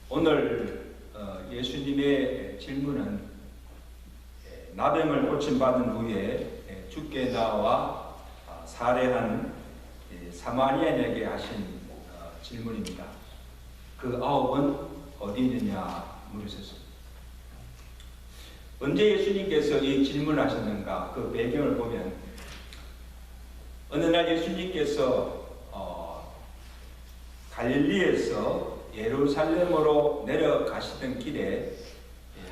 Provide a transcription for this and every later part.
오늘 예수님의 질문은 나병을 고침받은 후에 주께 나와 살해한 사마리아인에게 하신 질문입니다. 그 아홉은 어디 있느냐 물으셨습니다. 언제 예수님께서 이 질문을 하셨는가, 그 배경을 보면 어느 날 예수님께서 갈릴리에서 예루살렘으로 내려가시던 길에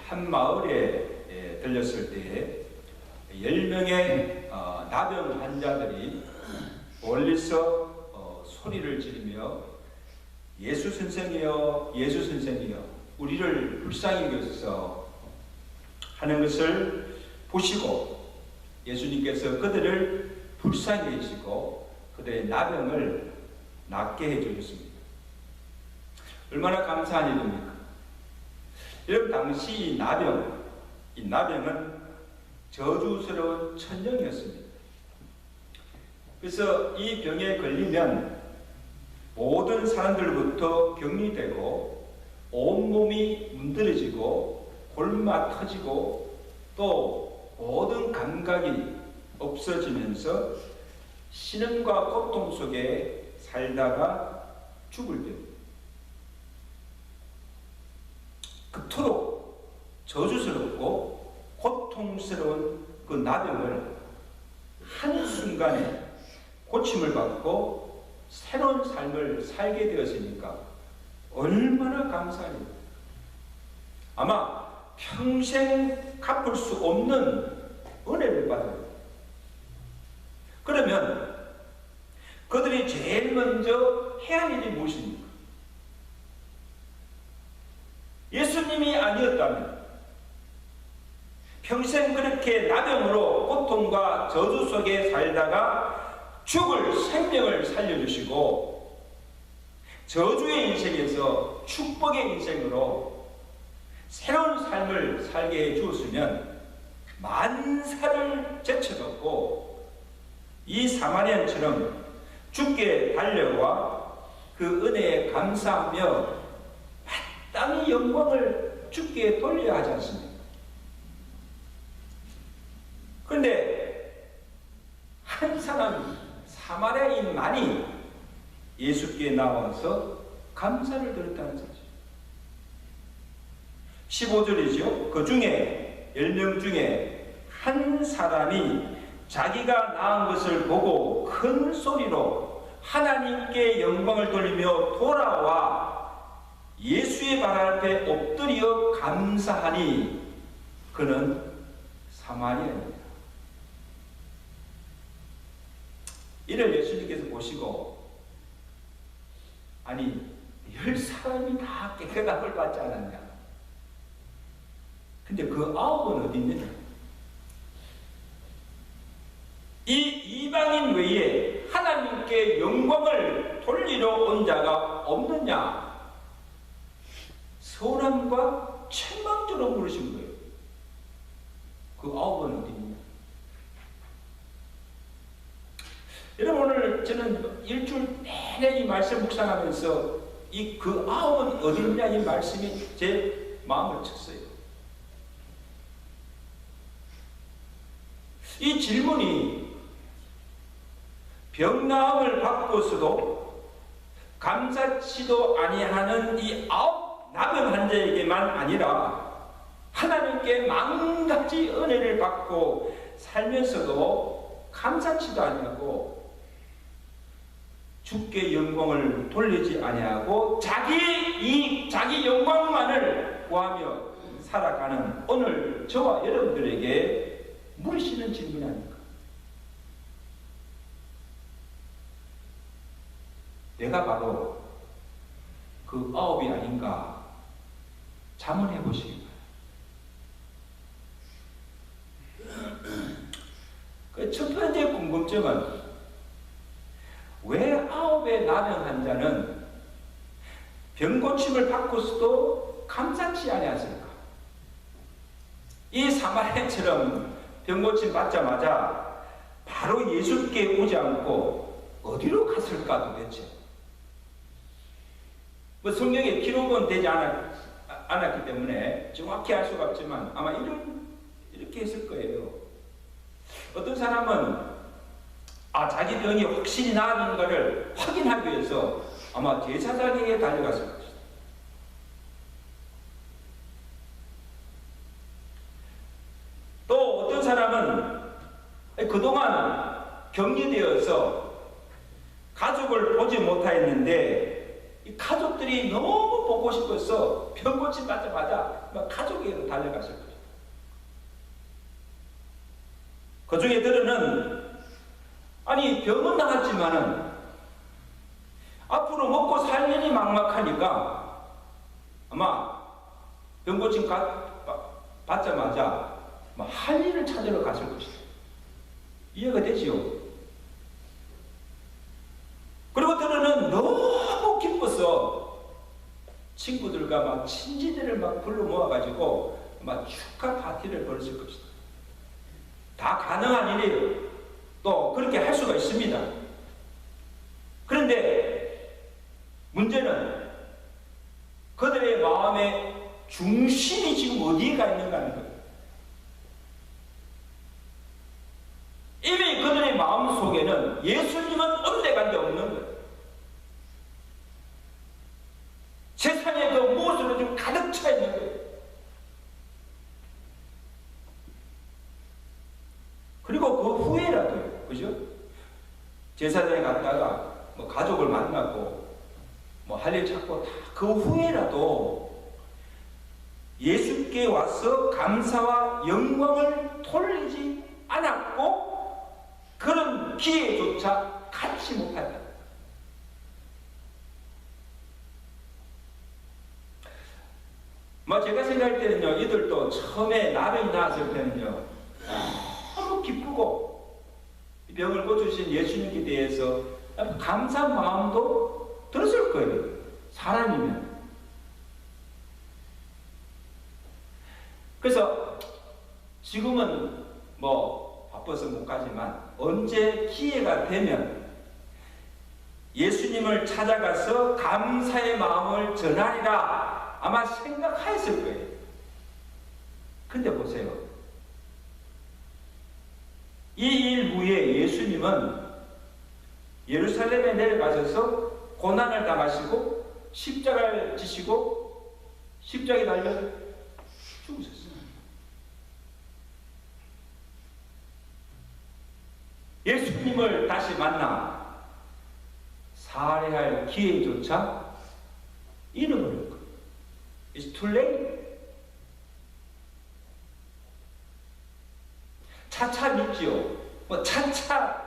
한 마을에 들렸을 때에 10명의 나병 환자들이 멀리서 소리를 지르며 예수 선생이여, 예수 선생이여, 우리를 불쌍히 여기소서 하는 것을 보시고 예수님께서 그들을 불쌍히 여기시고 그들의 나병을 낫게 해주셨습니다. 얼마나 감사한 일입니까? 여러분, 당시 이 나병은 저주스러운 천령이었습니다. 그래서 이 병에 걸리면 모든 사람들부터 격리되고 온몸이 문드러지고 골마 터지고 또 모든 감각이 없어지면서 신음과 고통 속에 살다가 죽을 병. 그토록 저주스럽고 고통스러운 그 나병을 한순간에 고침을 받고 새로운 삶을 살게 되었으니까 얼마나 감사합니다. 아마 평생 갚을 수 없는 은혜를 받아요. 그러면 그들이 제일 먼저 해야 할 일이 무엇입니까? 예수님이 아니었다면 평생 그렇게 나병으로 고통과 저주 속에 살다가 죽을 생명을 살려주시고 저주의 인생에서 축복의 인생으로 새로운 삶을 살게 해주었으면 만사를 제쳐놓고 이 사마리아인처럼 주께 달려와 그 은혜에 감사하며 마땅히 영광을 주께 돌려야 하지 않습니까? 그런데 한 사람 사마리아인만이 예수께 나와서 감사를 드렸다는 사실. 15절이죠. 그 중에 10명 중에 한 사람이 자기가 낳은 것을 보고 큰 소리로 하나님께 영광을 돌리며 돌아와 예수의 발 앞에 엎드려 감사하니 그는 사마리아입니다. 이를 예수님께서 보시고 아니 10사람이 다 깨끗한 걸 받지 않았냐? 근데 그 9은 어디 있느냐? 이 이방인 외에 하나님께 영광을 돌리러 온 자가 없느냐? 서운함과 책망처럼 물으신 거예요. 그 9은 어디 있느냐? 여러분, 오늘 저는 일주일 내내 이 말씀 묵상하면서 이 그 9은 어디 있느냐 이 말씀이 제 마음을 쳤어요. 이 질문이 병나음을 받고서도 감사치도 아니하는 이 9 나병 환자에게만 아니라 하나님께 만가지 은혜를 받고 살면서도 감사치도 아니하고 주께 영광을 돌리지 아니하고 자기 이익, 자기 영광만을 구하며 살아가는 오늘 저와 여러분들에게 물으시는 질문이 아닙니까? 내가 바로 그 9이 아닌가 자문해 보시기 바랍니다. 그 첫 번째 궁금증은 왜 9의 나병 환자는 병고침을 받고서도 감사치 아니하십니까? 이 사마리아처럼 병고침 받자마자 바로 예수께 오지 않고 어디로 갔을까 도대체? 뭐 성경에 기록은 되지 않았기 때문에 정확히 알 수가 없지만 아마 이렇게 했을 거예요. 어떤 사람은 자기 병이 확실히 나아진 것을 확인하기 위해서 아마 제사장에게 달려갔을 것이다. 또 어떤 사람은 그동안 격리되어서 가족을 보지 못하였는데 이 가족들이 너무 보고 싶어서 병 고침 받자마자 가족에게로 달려갔을 것이다. 그 중에 들어는 병은 나았지만은 앞으로 먹고 살 일이 막막하니까 아마 병 고침 받자마자 할 일을 찾으러 갔을 것이다. 이해가 되지요? 그리고 들어는 너무 기뻐서 친구들과 친지들을 불러 모아가지고 축하 파티를 벌였을 것이다. 다 가능한 일이에요. 또 그렇게 할 수가 있습니다. 그런데 문제는 그들의 마음의 중심이 지금 어디에 가 있는가 하는 거예요. 이미 그들의 마음 속에는 예수님은 언대간데 없는 거예요. 세상의 그 무엇으로 좀 가득 차 있는 거예요. 그리고 그 후에라도요. 그죠? 제사장에 갔다가 가족을 만나고 할 일 찾고 다 그 후에라도 예수께 와서 감사와 영광을 돌리지 않았고 그런 기회조차 갖지 못한다. 제가 생각할 때는요, 이들도 처음에 나병이 나왔을 때는요, 너무 기쁘고 병을 고쳐주신 예수님께 대해서 감사한 마음도 들었을 거예요. 사람이면. 그래서 지금은 바빠서 못 가지만 언제 기회가 되면 예수님을 찾아가서 감사의 마음을 전하리라 아마 생각하였을 거예요. 근데 보세요. 이 일 후에 예수님은 예루살렘에 내려가셔서 고난을 당하시고 십자가를 지시고 십자가에 달려 죽으셨어요. 예수님을 다시 만나 살해할 기회조차 잃어버릴 거예요. It's too late. 차차 믿지요. 차차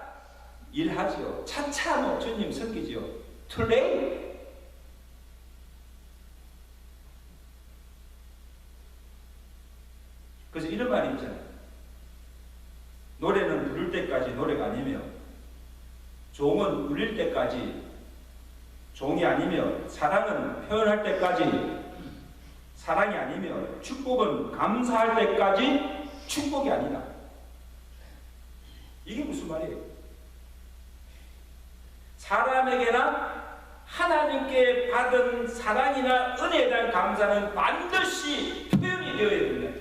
일하지요. 차차 주님 섬기지요. Too late. 그래서 이런 말이 있잖아요. 노래는 부를 때까지 노래가 아니며 종은 울릴 때까지 종이 아니며 사랑은 표현할 때까지 사랑이 아니며 축복은 감사할 때까지 축복이 아니다. 이게 무슨 말이에요? 사람에게나 하나님께 받은 사랑이나 은혜에 대한 감사는 반드시 표현이 되어야 됩니다.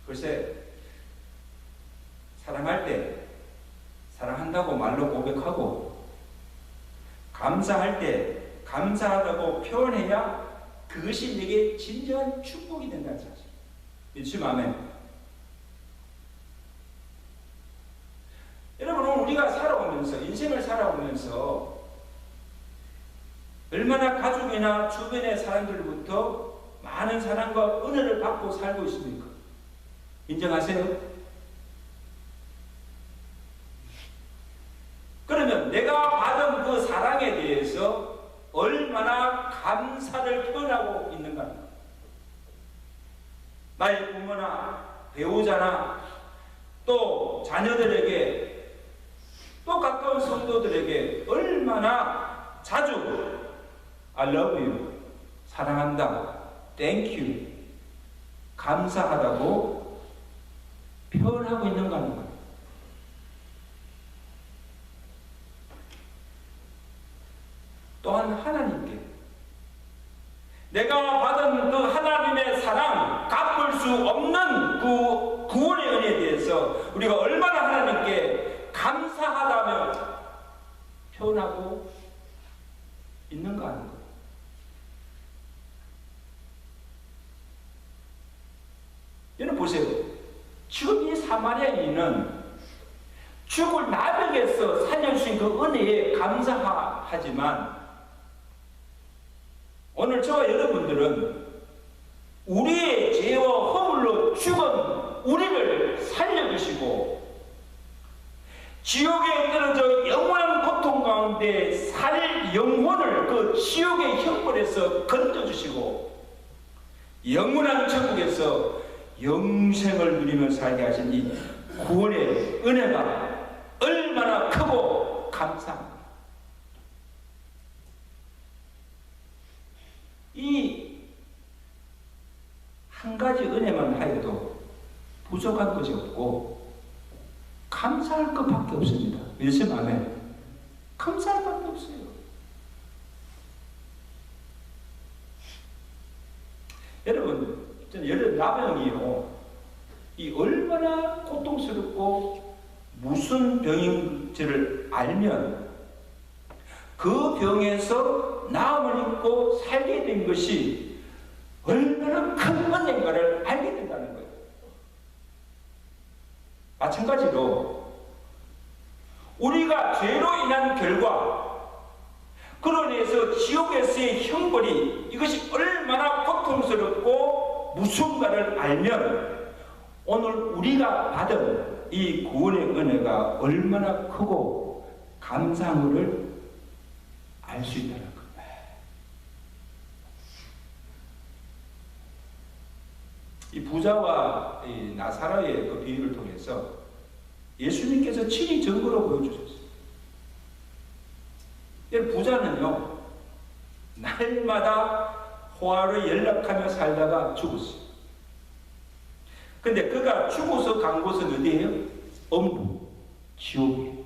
글쎄, 사랑할 때 사랑한다고 말로 고백하고 감사할 때 감사하다고 표현해야 그것이 내게 진정한 축복이 된다는 사실. 믿으시면 아멘. 여러분, 우리가 살아오면서 인생을 살아오면서 얼마나 가족이나 주변의 사람들로부터 많은 사랑과 은혜를 받고 살고 있습니까? 인정하세요? 그러면 내가 받은 그 사랑에 대해서 얼마나 감사를 표현하고 있는가? 나의 부모나 배우자나 또 자녀들에게 또 가까운 성도들에게 얼마나 자주 I love you, 사랑한다, thank you, 감사하다고 표현하고 있는가 하는 거예요. 또한 하나님께 내가 받은 그 하나님의 사랑, 갚을 수 없는 그 구원의 은혜에 대해서 우리가 얼마나 하나님께 감사하다며 표현하고 있는가 하는 거예요. 여러분 보세요. 지금 이 사마리아인은 죽을 나병에서 살려주신 그 은혜에 감사하지만 오늘 저와 여러분들은 우리의 죄와 허물로 죽은 우리를 살려주시고 지옥에 떨어져 영원한 고통 가운데 살 영혼을 그 지옥의 형벌에서 건져주시고 영원한 천국에서 영생을 누리며 살게 하신 이 구원의 은혜가 얼마나 크고 감사합니다. 이 한 가지 은혜만 하여도 부족한 것이 없고 감사할 것밖에 없습니다. 믿으시 아멘. 감사할 것밖에 없어요. 여러분, 저는 나병이요, 이 얼마나 고통스럽고 무슨 병인지를 알면 그 병에서 나음을 입고 살게 된 것이 얼마나 큰 은혜인가를 알게 된다는 거예요. 마찬가지로 우리가 죄로 인한 결과, 그로 인해서 지옥에서의 형벌이 이것이 얼마나 고통스럽고 무서운가를 알면 오늘 우리가 받은 이 구원의 은혜가 얼마나 크고 감사함을 알 수 있다는 겁니다. 이 부자와 이 나사로의 그 비유를 통해서 예수님께서 친히 증거로 보여주셨어요. 부자는요, 날마다 호화를 연락하며 살다가 죽었어요. 근데 그가 죽어서 간 곳은 어디예요? 엄부, 지옥이에요.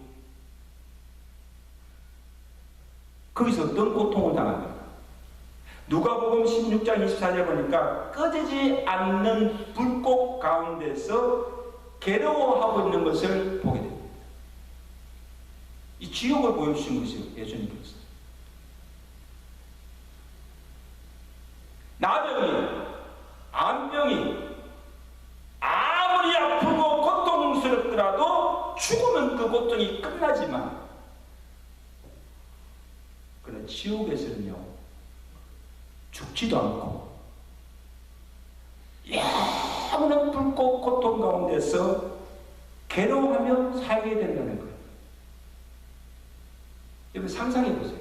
거기서 어떤 고통을 당합니까? 누가복음 16장 24절 보니까 꺼지지 않는 불꽃 가운데서 괴로워하고 있는 것을 보게 됩니다. 이 지옥을 보여주신 것이요, 예수님께서. 나병이, 암병이 아무리 아프고 고통스럽더라도 죽으면 그 고통이 끝나지만 그러나 지옥에서는요, 죽지도 않고 영원한 불꽃 고통 가운데서 괴로워하며 살게 된다는 거예요. 여러분 상상해 보세요.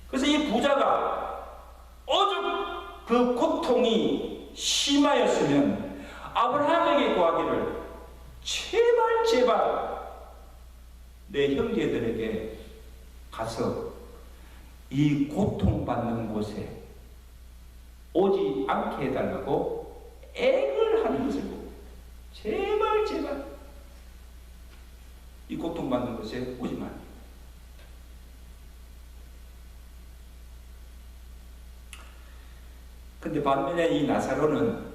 그래서 이 부자가 오죽 그 고통이 심하였으면 아브라함에게 구하기를 제발 내 형제들에게 가서 이 고통받는 곳에 오지 않게 해달라고 애를 하는 것을 보고 제발 이 고통받는 곳에 오지 말라. 근데 반면에 이 나사로는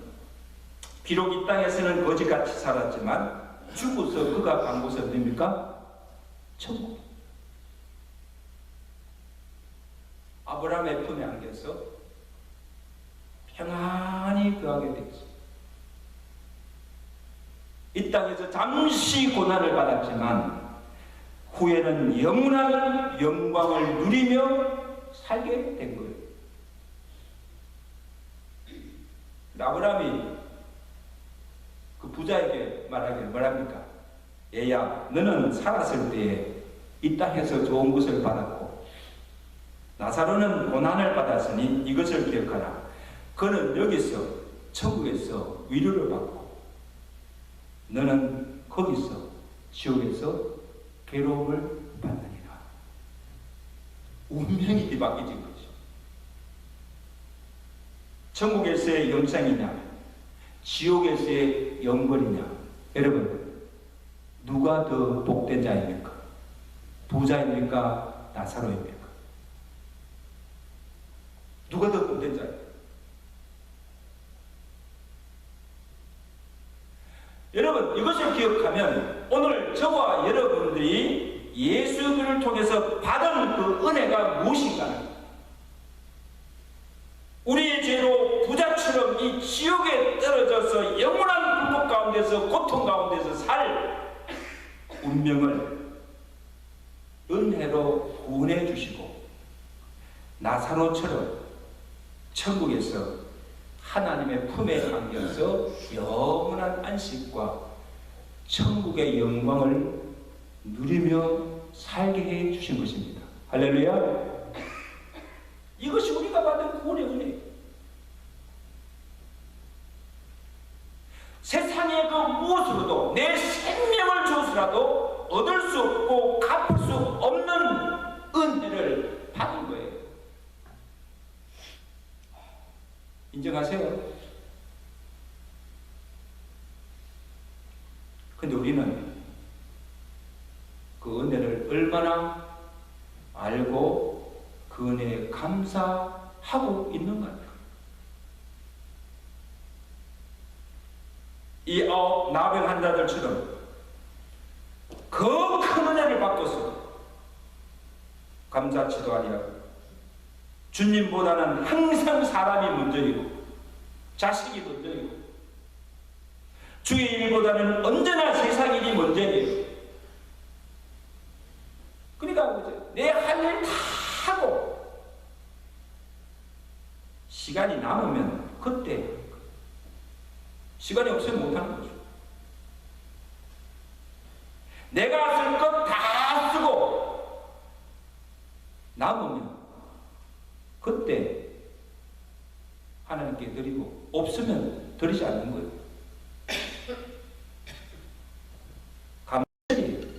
비록 이 땅에서는 거지같이 살았지만 죽어서 그가 간 곳은 어디입니까? 천국. 아브라함의 품에 안겨서 평안히 거하게 되었습니다. 이 땅에서 잠시 고난을 받았지만 후에는 영원한 영광을 누리며 살게 된 거예요. 아브라함이 그 부자에게 말하기를 뭐랍니까? 얘야, 너는 살았을 때에 이 땅에서 좋은 것을 받았고 나사로는 고난을 받았으니 이것을 기억하라. 그는 여기서 천국에서 위로를 받고 너는 거기서 지옥에서 괴로움을 받느니라. 운명이 뒤바뀌진 거죠. 천국에서의 영생이냐 지옥에서의 영벌이냐, 여러분 누가 더 복된 자입니까? 부자입니까? 나사로입니까? 누가 더 복된 자예요? 여러분, 이것을 기억하면 오늘 저와 여러분들이 예수를 통해서 받은 그 은혜가 무엇인가? 우리의 죄로 부자처럼 이 지옥에 떨어져서 영원한 불법 가운데서 고통 가운데서 살 운명을 은혜로 구원해 주시고 나사로처럼 천국에서 하나님의 품에 안겨서 영원한 안식과 천국의 영광을 누리며 살게 해 주신 것입니다. 할렐루야. 이것이 우리가 받은 구원의 은혜예요. 세상의 그 무엇으로도 내 생명을 주어서라도 얻을 수 없고 갚을 수 없는 은혜를 받은 거예요. 인정하세요? 근데 우리는 그 은혜를 얼마나 알고 그 은혜에 감사하고 있는가? 이 나병 환자들처럼 그 큰 은혜를 받고서 감사치도 아니하고 주님보다는 항상 사람이 먼저이고 자식이 먼저이고 주의 일보다는 언제나 세상 일이 먼저예요. 그러니까 내 할 일 다 하고 시간이 남으면 그때 시간이 없으면 못하는 거죠. 내가 쓸 것 다 쓰고 남으면 그때 하나님께 드리고 없으면 드리지 않는 거예요. 감사드려요.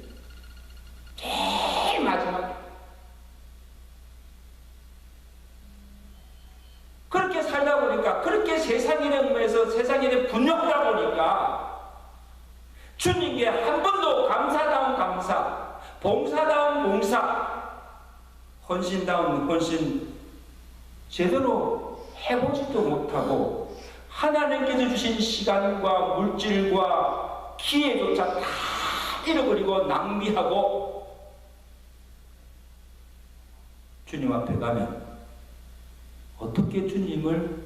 제일 마지막에 그렇게 살다 보니까 그렇게 세상인의 얽매여서 세상인의 분욕하다 보니까 주님께 한 번도 감사다운 감사, 봉사다운 봉사, 헌신다운 헌신 제대로 해보지도 못하고 하나님께서 주신 시간과 물질과 기회조차 다 잃어버리고 낭비하고 주님 앞에 가면 어떻게 주님을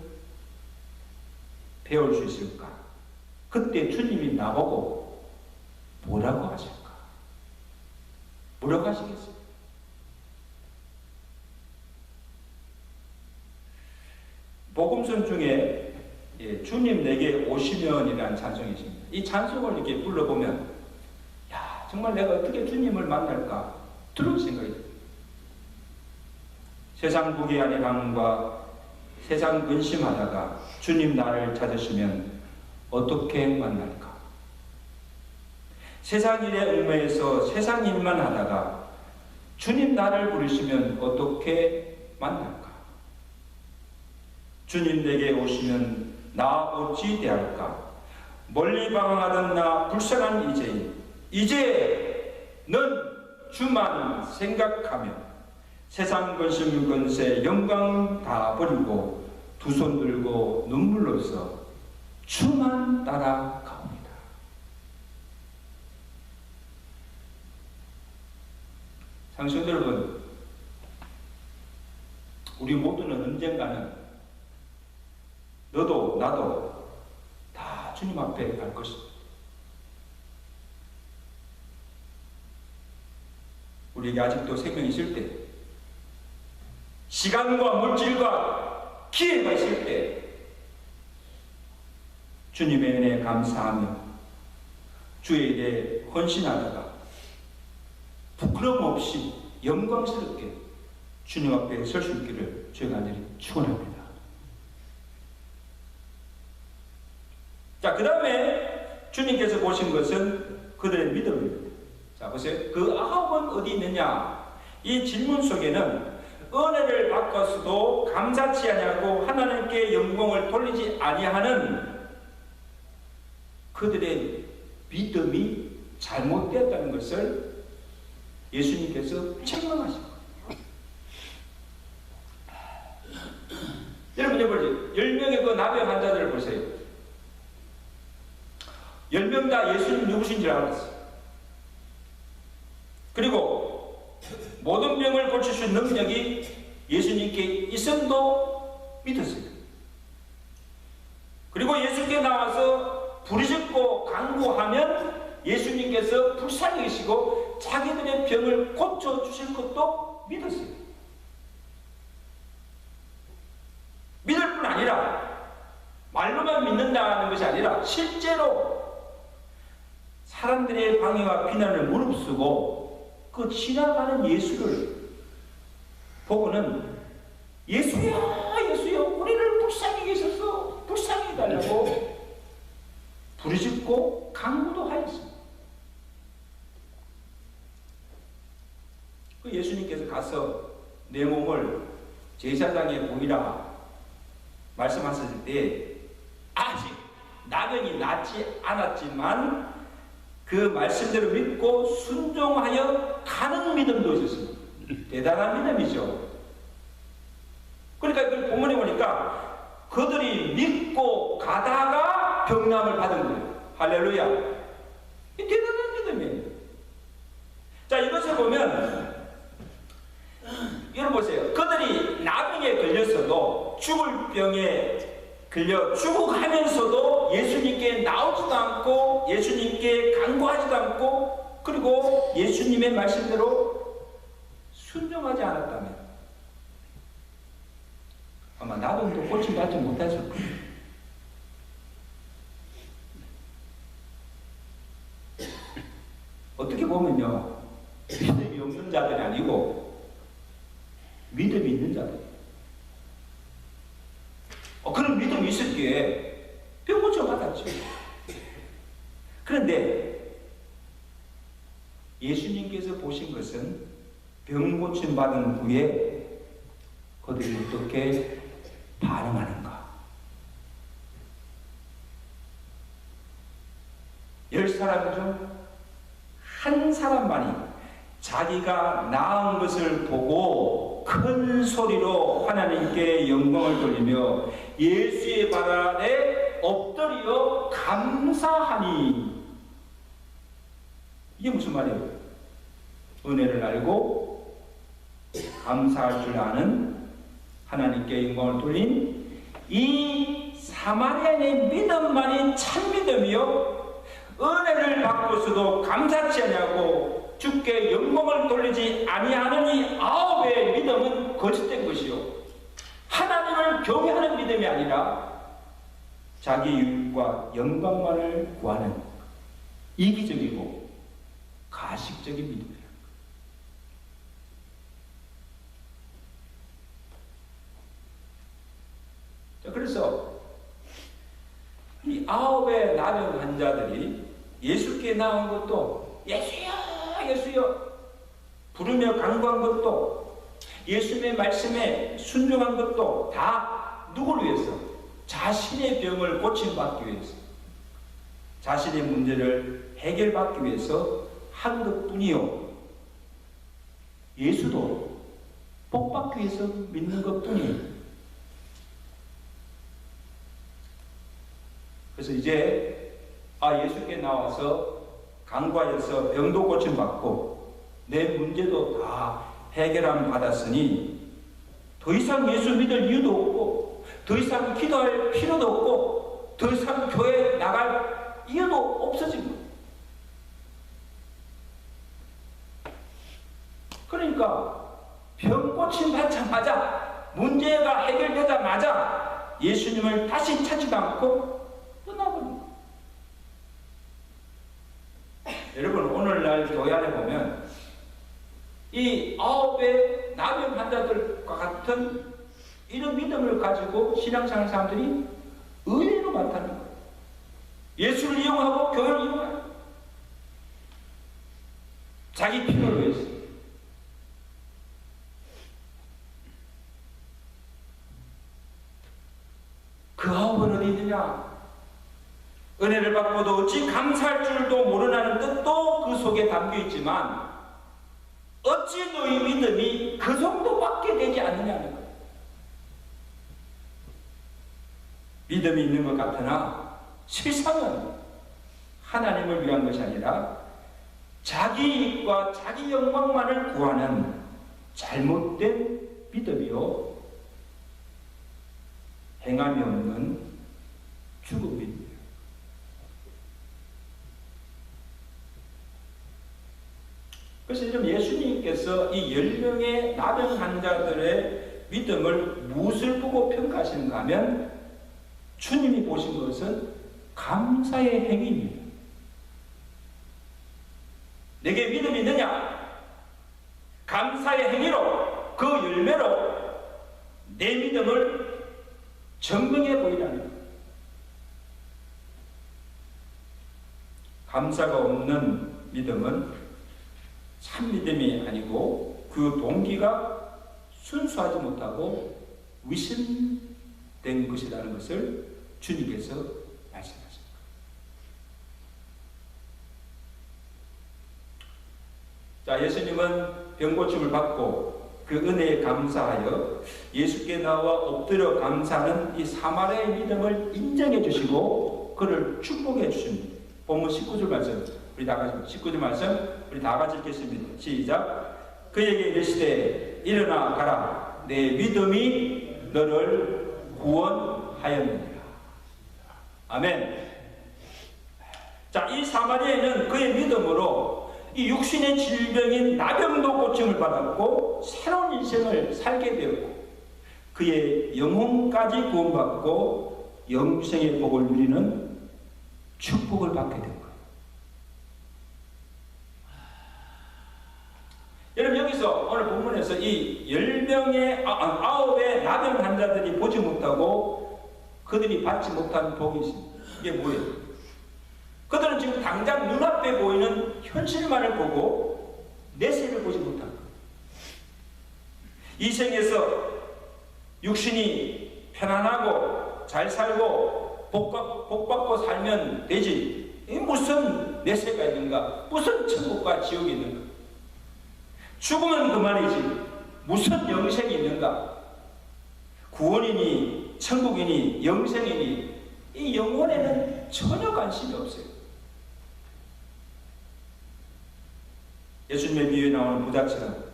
배울 수 있을까? 그때 주님이 나보고 뭐라고 하실까? 뭐라고 하시겠어요? 복음성 중에 주님 내게 오시면이라는 찬송이 있습니다. 이 찬송을 이렇게 불러보면 야, 정말 내가 어떻게 주님을 만날까? 들을 생각이 듭니다. 세상 무게 아닌 방과 세상 근심하다가 주님 나를 찾으시면 어떻게 만날까? 세상 일에 얽매여서 세상 일만 하다가 주님 나를 부르시면 어떻게 만날까? 주님 내게 오시면 나 어찌 대할까? 멀리 방황하던 나 불쌍한 이제 넌 주만 생각하며 세상 근심 근세 영광 다 버리고 두 손 들고 눈물로써 주만 따라가옵니다. 상식들 여러분, 우리 모두는 언젠가는 너도 나도 다 주님 앞에 갈 것입니다. 우리에게 아직도 생명이 있을 때, 시간과 물질과 기회가 있을 때 주님의 은혜에 감사하며 주의 일에 헌신하다가 부끄러움 없이 영광스럽게 주님 앞에 설 수 있기를 주의 간절히 축원합니다. 자, 그 다음에 주님께서 보신 것은 그들의 믿음입니다. 자, 보세요. 그 아홉은 어디 있느냐? 이 질문 속에는 은혜를 받고서도 감사치 아니하고 하나님께 영광을 돌리지 아니하는 그들의 믿음이 잘못되었다는 것을 예수님께서 책망하신 거예요. 여러분, 10명의 그 나병 환자들을 보세요. 10명 다 예수님 누구신 줄 알았어요. 그리고 모든 병을 고칠 수 있는 능력이 예수님께 있음도 믿었어요. 그리고 예수께 나와서 부르짖고 간구하면 예수님께서 불쌍히 계시고 자기들의 병을 고쳐주실 것도 믿었어요. 믿을 뿐 아니라 말로만 믿는다는 것이 아니라 실제로 사람들의 방해와 비난을 무릅쓰고 그 지나가는 예수를 보고는 예수야 예수야 우리를 불쌍히 계셔서 불쌍히 해달라고 부르짖고 간구도 하였습니다. 그 예수님께서 가서 내 몸을 제사장에 보이라 말씀하셨을 때 아직 나병이 낫지 않았지만 그 말씀대로 믿고 순종하여 가는 믿음도 있었습니다. 대단한 믿음이죠. 그러니까 그 본문에 보니까 그들이 믿고 가다가 병남을 받은 거예요. 할렐루야. 이 대단한 믿음이에요. 자, 이것을 보면 여러분 보세요. 그들이 나병에 걸렸어도 죽을 병에 걸려 죽어가면서도 예수님께 나오지도 않고 예수님께 간구하지도 않고 그리고 예수님의 말씀대로 순종하지 않았다면 아마 나병도 고침받지 못했을 거예요. 어떻게 보면요, 믿음이 없는 자들이 아니고 믿음이 있는 자들. 그런 믿음이 있었기에 병 고쳐 받았죠. 그런데 예수님께서 보신 것은 병 고침 받은 후에 그들이 어떻게 반응하는가. 10사람 중 한 사람만이 자기가 나은 것을 보고 큰 소리로 하나님께 영광을 돌리며 예수의 발 아래 엎드려 감사하니. 이게 무슨 말이에요? 은혜를 알고 감사할 줄 아는 하나님께 영광을 돌린 이 사마리아인의 믿음만이 참 믿음이요 은혜를 받고서도 감사치 아니하고 주께 영광을 돌리지 아니하는 이 9의 믿음은 거짓된 것이요 하나님을 경외하는 믿음이 아니라 자기 유익과 영광만을 구하는 이기적이고 가식적인 믿음이다. 자, 그래서 이 9의 나병 환자들이 예수께 나온 것도 예수여 예수여 부르며 간구한 것도 예수님의 말씀에 순종한 것도 다 누구를 위해서? 자신의 병을 고침받기 위해서, 자신의 문제를 해결받기 위해서 한 것뿐이요 예수도 복받기 위해서 믿는 것뿐이에요. 그래서 이제 예수께 나와서 간구하여서 병도 고침받고 내 문제도 다 해결함 받았으니 더 이상 예수 믿을 이유도 없고 더 이상 기도할 필요도 없고 더 이상 교회 나갈 이유도 없어진 거예요. 그러니까 병 고침받자마자 문제가 해결되자마자 예수님을 다시 찾지도 않고 떠나버린 거예요. 여러분 오늘날 교회 안에 보면 이 9의 나병 환자들과 같은 이런 믿음을 가지고 신앙생활 사람들이 의외로 많다는 거예요. 예수를 이용하고 교회를 이용하고 자기 필요를 위해서. 그 9은 어디 있느냐? 은혜를 받고도 어찌 감사할 줄도 모르는 뜻도 그 속에 담겨 있지만 믿음이 있는 것 같으나 실상은 하나님을 위한 것이 아니라 자기 이익과 자기 영광만을 구하는 잘못된 믿음이요 행함이 없는 죽음입니다. 그래서 지금 예수님께서 이 10명의 나병 환자들의 믿음을 무엇을 보고 평가하시는가 하면 주님이 보신 것은 감사의 행위입니다. 내게 믿음이 있느냐? 감사의 행위로, 그 열매로 내 믿음을 증명해 보이라는 것. 감사가 없는 믿음은 참 믿음이 아니고 그 동기가 순수하지 못하고 의심된 것이라는 것을 주님께서 말씀하십니다. 자, 예수님은 병고침을 받고 그 은혜에 감사하여 예수께 나와 엎드려 감사하는 이 사마리아의 믿음을 인정해 주시고 그를 축복해 주십니다. 본문 19절 말씀, 우리 다 같이 19절 말씀 우리 다 같이 읽겠습니다. 시작. 그에게 이르시되 일어나 가라, 내 믿음이 너를 구원하였느니라. 아멘. 자, 이 사마리아인은 그의 믿음으로 이 육신의 질병인 나병도 고침을 받았고 새로운 인생을 살게 되었고 그의 영혼까지 구원받고 영생의 복을 누리는 축복을 받게 된 거예요. 여러분, 여기서 오늘 본문에서 이 10명의 9의 나병 환자들이 보지 못하고 그들이 받지 못한 복이 있습니다. 이게 뭐예요? 그들은 지금 당장 눈앞에 보이는 현실만을 보고 내세를 보지 못한 거예요. 이 생에서 육신이 편안하고 잘 살고 복 받고 살면 되지, 무슨 내세가 있는가? 무슨 천국과 지옥이 있는가? 죽으면 그만이지 무슨 영생이 있는가? 구원이니 천국이니 영생이니 이 영혼에는 전혀 관심이 없어요. 예수님의 비유에 나오는 부자처럼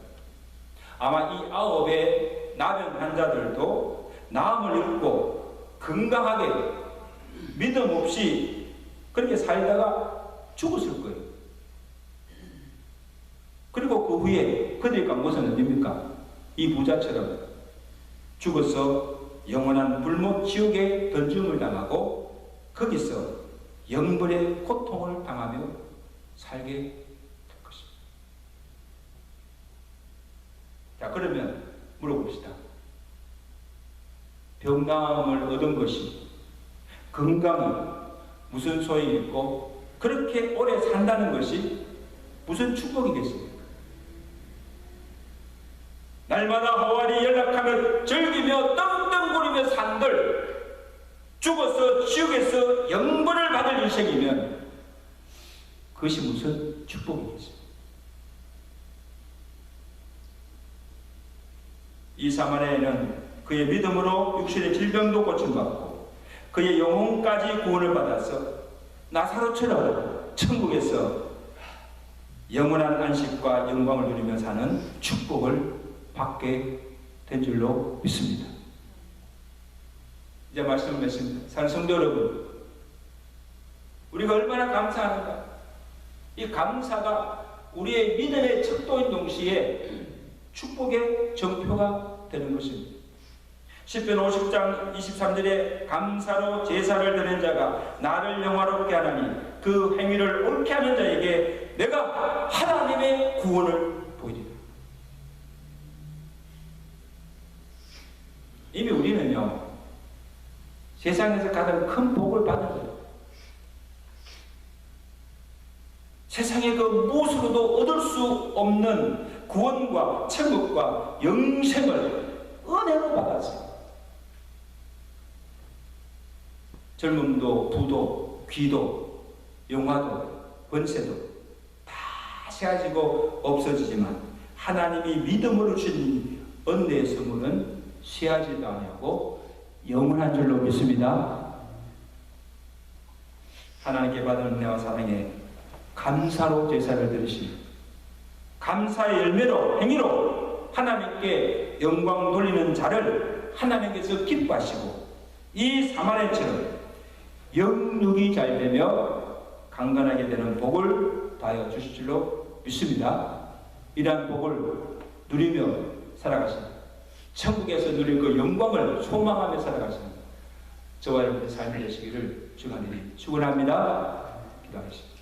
아마 이 9의 나병 환자들도 나음을 잃고 건강하게 믿음 없이 그렇게 살다가 죽었을 거예요. 그리고 그 후에 그들과 무슨 의미입니까? 이 부자처럼 죽어서 영원한 불못 지옥에 던짐을 당하고 거기서 영벌의 고통을 당하며 살게 될 것입니다. 자, 그러면 물어봅시다. 병나음을 얻은 것이 건강이 무슨 소용이 있고 그렇게 오래 산다는 것이 무슨 축복이겠습니까? 날마다 호환이 연락하며 즐기며 떵떵거리며 산들 죽어서 지옥에서 영벌을 받을 인생이면 그것이 무슨 축복이겠습니까? 이 사마리아인은 그의 믿음으로 육신의 질병도 고침받고 그의 영혼까지 구원을 받아서 나사로처럼 천국에서 영원한 안식과 영광을 누리며 사는 축복을 받게 된 줄로 믿습니다. 이제 말씀을 맺습니다. 사는 성도 여러분, 우리가 얼마나 감사하는가? 이 감사가 우리의 믿음의 척도인 동시에 축복의 정표가 되는 것입니다. 시편 50장 23절에 감사로 제사를 드리는 자가 나를 영화롭게 하나니 그 행위를 옳게 하는 자에게 내가 하나님의 구원을 보이리라. 이미 우리는요, 세상에서 가장 큰 복을 받은 거예요. 세상의 그 무엇으로도 얻을 수 없는 구원과 천국과 영생을 은혜로 받았어요. 젊음도 부도 귀도 영화도 권세도 다 세아지고 없어지지만 하나님이 믿음으로 주신 은혜의 선물은 쇠하지도 않고 영원한 줄로 믿습니다. 하나님께 받은 은혜와 사랑에 감사로 제사를 드리시고 감사의 열매로 행위로 하나님께 영광 돌리는 자를 하나님께서 기뻐하시고 이 사마리아처럼 영육이 잘 되며 강건하게 되는 복을 다하여 주실 줄로 믿습니다. 이러한 복을 누리며 살아가시는 천국에서 누릴 그 영광을 소망하며 살아가시는 저와 여러분의 삶이 되시기를 주간히 축원합니다. 기도하겠습니다.